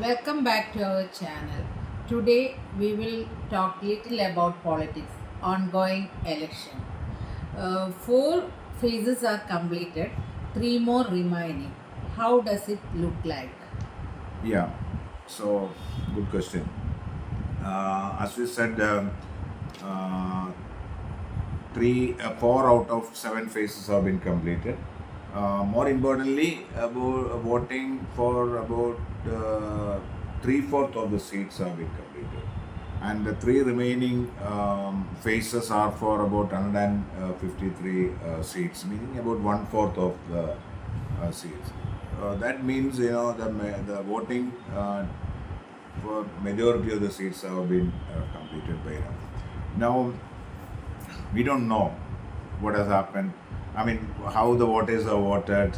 Welcome back to our channel. Today we will talk little about politics, ongoing election. Four phases are completed, three more remaining. How does it look like? Yeah, so good question. As we said, uh, four out of seven phases have been completed. More importantly, about voting for about three-fourths of the seats have been completed, and the three remaining phases are for about 153 seats, meaning about one-fourth of the seats. That means the voting for majority of the seats have been completed by now. Now we don't know what has happened. I mean, how the voters are voted,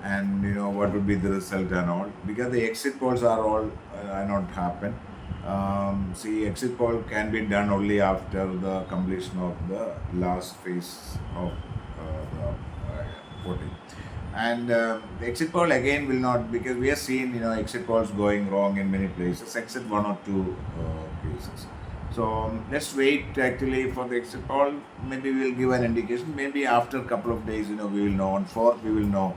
and what would be the result and all, because the exit polls are all not happen. See, exit poll can be done only after the completion of the last phase of the voting. And the exit poll again will not, because we have seen exit polls going wrong in many places except one or two cases. So let's wait actually for the exit poll. Maybe we'll give an indication. Maybe after a couple of days, we will know. On fourth, we will know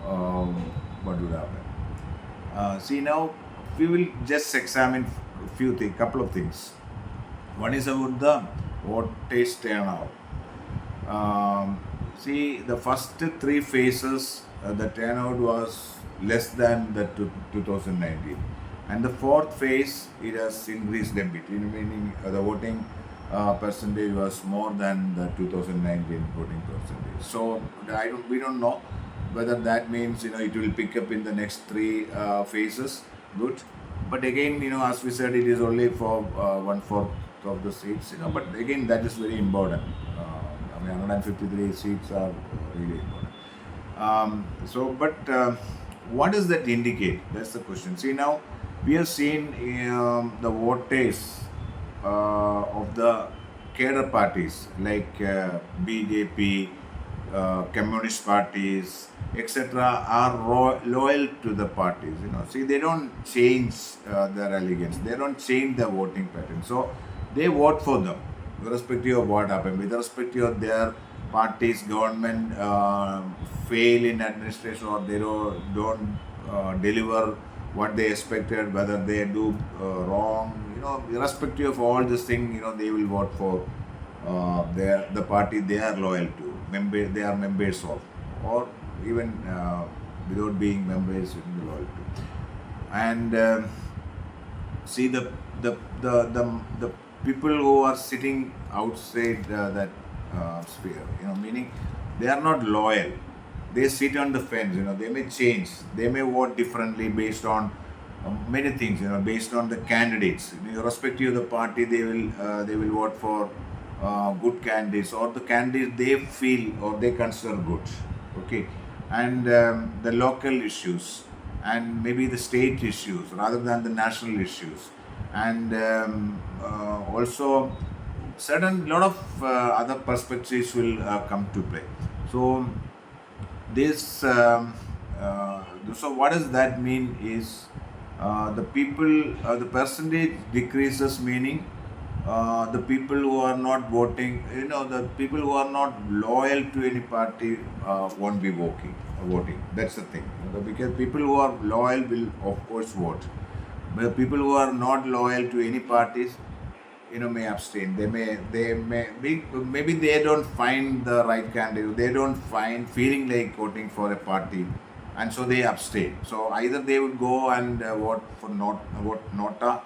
um, what would happen. See, now we will just examine couple of things. One is about the voters turnout. Um, See, the first three phases, the turnout was less than the 2019, and the fourth phase it has increased a bit. Meaning the voting percentage was more than the 2019 voting percentage. So we don't know whether that means it will pick up in the next three phases. Good, but again as we said, it is only for one fourth of the seats. But again that is very important. I mean, 153 seats are really important. But what does that indicate? That's the question. See, now we have seen the voters of the cadre parties like BJP, communist parties, etc., are loyal to the parties. See, they don't change their allegiance. They don't change their voting pattern. So they vote for them, irrespective of what happened, with respect of their party's government fail in administration, or they don't deliver what they expected, whether they do wrong, irrespective of all this thing, they will vote for the party they are loyal to, they are members of, or even without being members, will be loyal to. And see, the people who are sitting outside that sphere, meaning they are not loyal. They sit on the fence. They may change. They may vote differently based on many things. Based on the candidates, irrespective of the party, they will vote for good candidates, or the candidates they feel or they consider good. Okay, and the local issues, and maybe the state issues rather than the national issues, and also certain lot of other perspectives will come to play. So this so what does that mean is the percentage decreases, meaning the people who are not voting, the people who are not loyal to any party won't be voting. That's the thing. Because people who are loyal will of course vote, but people who are not loyal to any parties, may abstain. Maybe they don't find the right candidate. They don't find feeling like voting for a party, and so they abstain. So either they would go and vote nota,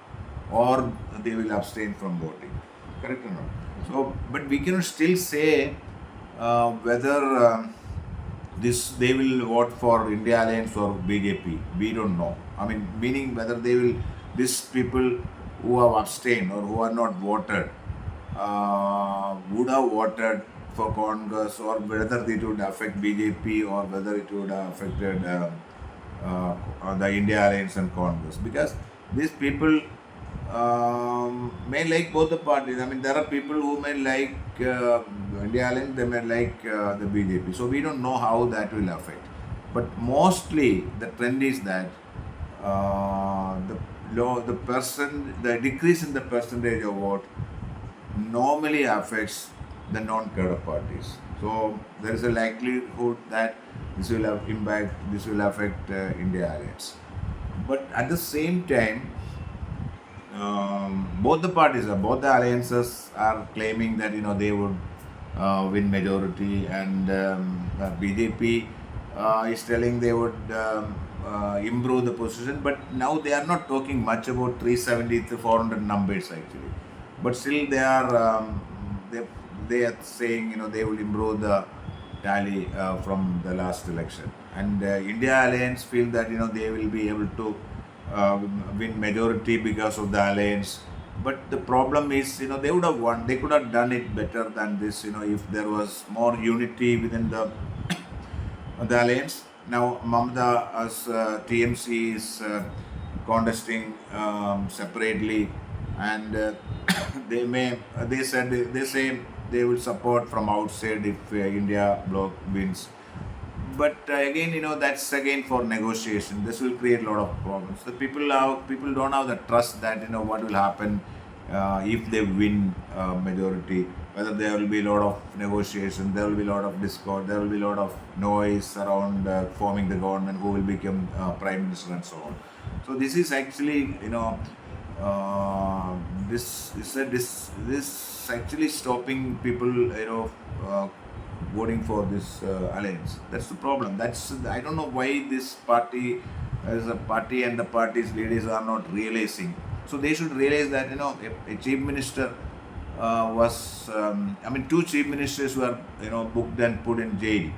or they will abstain from voting. Correct or not? So, but we can still say whether this they will vote for India Alliance or BJP. We don't know. I mean, meaning whether they will, these people who have abstained or who are not voted would have voted for Congress, or whether it would affect BJP, or whether it would have affected the India Alliance and Congress, because these people may like both the parties. I mean, there are people who may like India Alliance, they may like the BJP. So we don't know how that will affect. But mostly the trend is that the the decrease in the percentage of vote normally affects the non-cadre parties. So there is a likelihood that this will have impact, this will affect India alliance. But at the same time, both the alliances are claiming that they would win majority, and BJP is telling they would improve the position. But now they are not talking much about 370 to 400 numbers actually, but still they they are saying they will improve the tally from the last election, and India alliance feel that they will be able to uh, win majority because of the alliance. But the problem is, they would have won. They could have done it better than this. If there was more unity within the alliance. Now, Mamata as TMC is contesting separately, and they say they will support from outside if India bloc wins. But again, that's again for negotiation. This will create a lot of problems. The people don't have the trust that what will happen if they win majority. Whether there will be a lot of negotiation, there will be a lot of discord, there will be a lot of noise around forming the government, who will become prime minister and so on. So this is actually uh, this actually stopping people voting for this alliance. That's the problem. I don't know why this party, as a party, and the party's leaders are not realizing. So they should realize that a chief minister two chief ministers were booked and put in jail,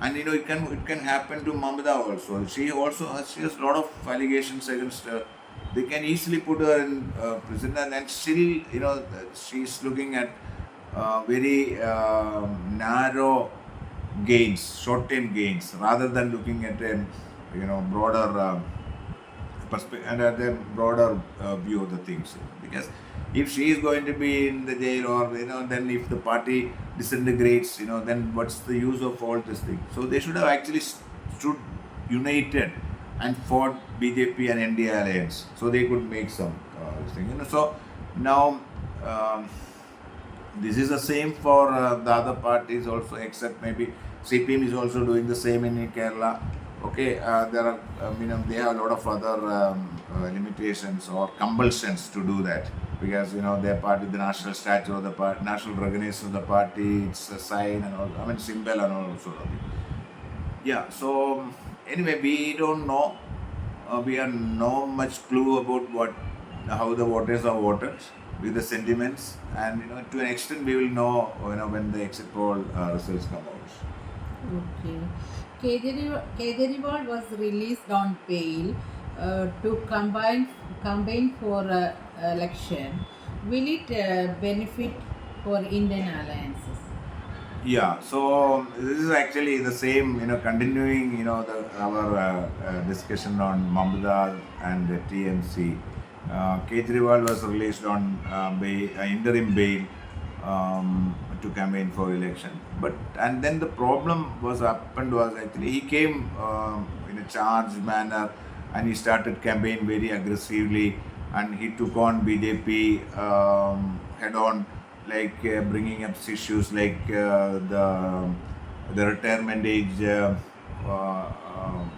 and it can happen to Mamata also. She has a lot of allegations against her. They can easily put her in prison, and still she's looking at very narrow gains, short-term gains, rather than looking at a broader perspective and at a broader view of the things. Because if she is going to be in the jail, or then if the party disintegrates, then what's the use of all this thing? So they should have actually stood united and fought BJP and NDA alliance, so they could make some thing. So now. This is the same for the other parties also, except maybe CPM is also doing the same in Kerala. Okay, there are, they have a lot of other limitations or compulsions to do that, because their party, the national statue of the party, national recognition of the party, it's a sign and all, symbol and all sort of thing. Yeah. So anyway, we don't know. We have no much clue about how the voters are voted with the sentiments, and to an extent we will know when the exit poll results come out. Okay. Kejriwal was released on bail to campaign for election. Will it benefit for Indian alliances? Yeah, so this is actually the same, continuing, our discussion on Mamata and the TMC. Kejriwal was released on interim bail to campaign for election. And then the problem happened was actually he came in a charged manner, and he started campaign very aggressively, and he took on BJP head on, like bringing up issues like the retirement age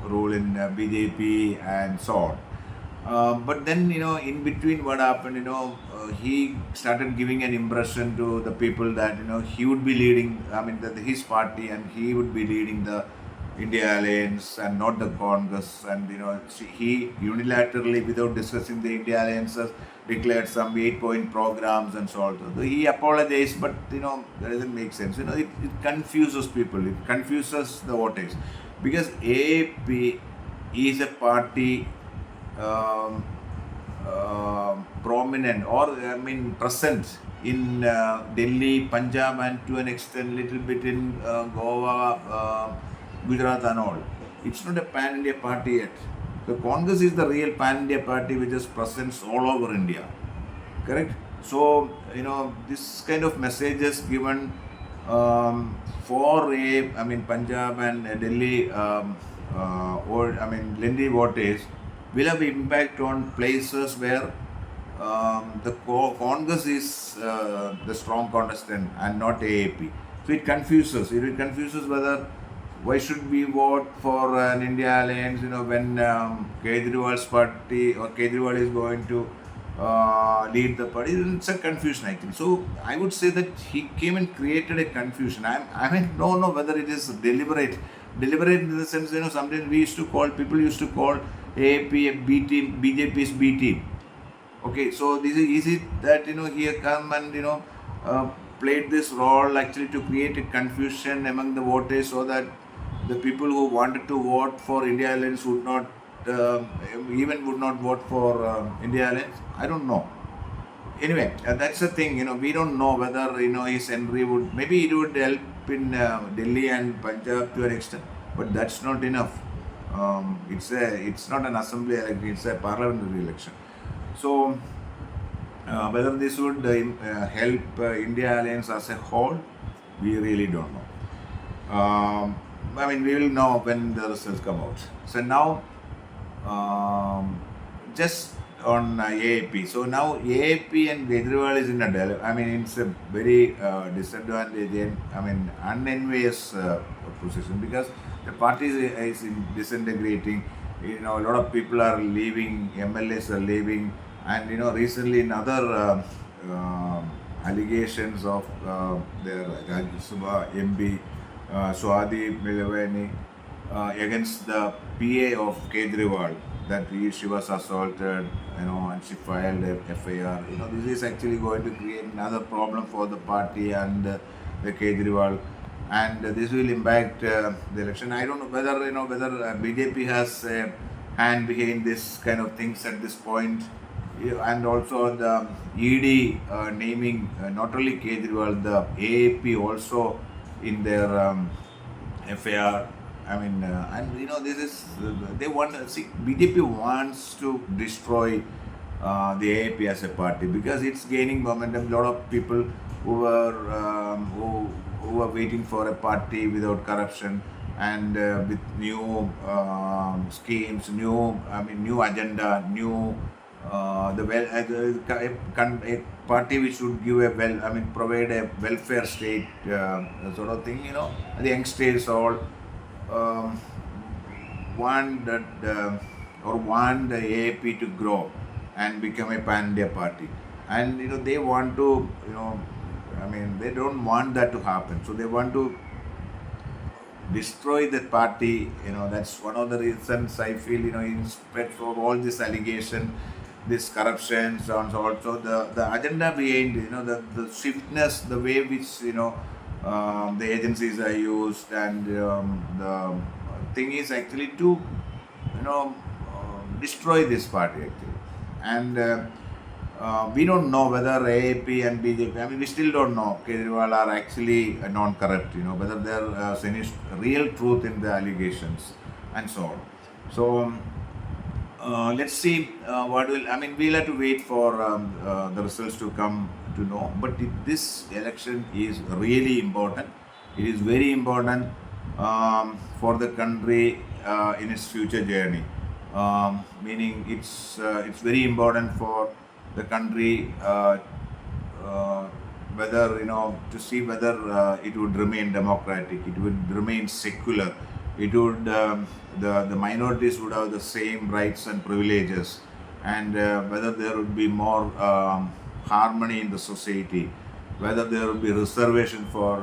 rule in BJP and so on. But then, in between, what happened, he started giving an impression to the people that, he would be leading, his party, and he would be leading the India Alliance and not the Congress. And, he unilaterally, without discussing the India Alliances, declared some 8-point programs and so on. So he apologized, but, that doesn't make sense. It confuses people, it confuses the voters. Because AP is a party um, prominent, or present in Delhi, Punjab, and to an extent little bit in Goa, Gujarat and all. It's not a pan-India party yet. The Congress is the real pan-India party which has presence all over India. Correct? So, this kind of messages given for Punjab and Delhi, Delhi voters, will have impact on places where the Congress is the strong contestant and not AAP. So it confuses. It confuses whether why should we vote for an India alliance, when Kejriwal's party or Kejriwal is going to lead the party. It's a confusion actually. So I would say that he came and created a confusion. Don't know whether it is deliberate. Deliberate in the sense, sometimes people used to call AAP a B team, BJP's B team. Okay, so this is easy that he had come and played this role actually to create a confusion among the voters, so that the people who wanted to vote for India Alliance would not would not vote for India Alliance. I don't know. Anyway, that's the thing. We don't know whether his entry would, maybe it would help in Delhi and Punjab to an extent, but that's not enough. It's not an assembly election; it's a parliamentary election. So, whether this would help India Alliance as a whole, we really don't know. We will know when the results come out. So now, just on AAP. So now AAP and Kejriwal is in a it's a very disadvantaged and unenvious position, because the party is disintegrating. A lot of people are leaving, MLAs are leaving, and recently in other allegations of their Rajya Sabha MP Swati Milavani against the PA of Kejriwal, that she was assaulted, and she filed a FIR. This is actually going to create another problem for the party and the Kejriwal, and this will impact the election. I don't know whether BJP has a hand behind this kind of things at this point. And also the ED naming not only Kejriwal, the AAP also in their FIR. This is they want. See, BJP wants to destroy the AAP as a party, because it's gaining momentum. A lot of people who were waiting for a party without corruption and with new schemes, new agenda, new a party which would give provide a welfare state sort of thing. The youngsters all um, want that or want the AAP to grow and become a pan-India party, and they want to they don't want that to happen, so they want to destroy the party. That's one of the reasons I feel, in spite of all this allegation, this corruption, so on, so also the agenda behind, the swiftness, the way which the agencies are used, and the thing is actually to destroy this party actually. And we don't know whether AAP and BJP, we still don't know Kejriwal are actually non-corrupt, whether there's any real truth in the allegations and so on. So let's see what will, we'll have to wait for the results to come to know. But this election is really important. It is very important for the country in its future journey. Meaning it's very important for the country whether to see whether it would remain democratic, it would remain secular, it would the minorities would have the same rights and privileges, and whether there would be more harmony in the society, whether there would be reservation for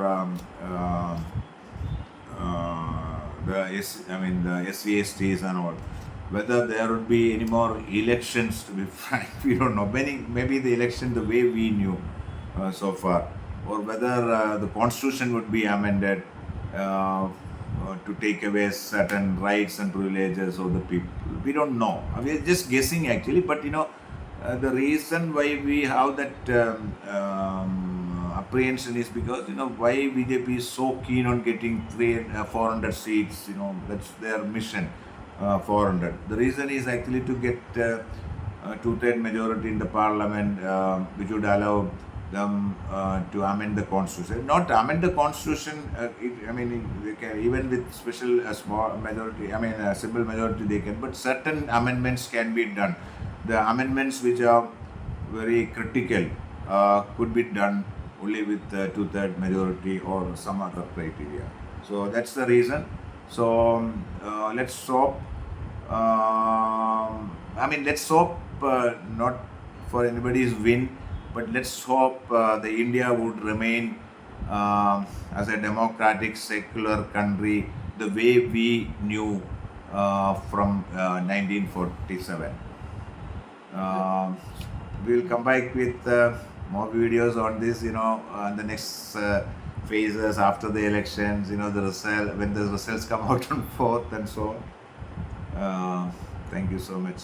the SCSTs and all, whether there would be any more elections, to be frank, we don't know. Maybe the election the way we knew so far, or whether the constitution would be amended to take away certain rights and privileges of the people. We don't know. We are just guessing actually, but the reason why we have that apprehension is because why BJP is so keen on getting 400 seats. That's their mission. 400. The reason is actually to get two-third majority in the parliament, which would allow them to amend the constitution. Not amend the constitution. They can, even with special small majority. A simple majority they can. But certain amendments can be done. The amendments which are very critical could be done only with two-third majority or some other criteria. So that's the reason. So let's hope. Let's hope not for anybody's win, but let's hope the India would remain as a democratic, secular country the way we knew from 1947. Um, we'll come back with more videos on this, the next phases after the elections, the result, when the results come out on 4th and so on. Thank you so much.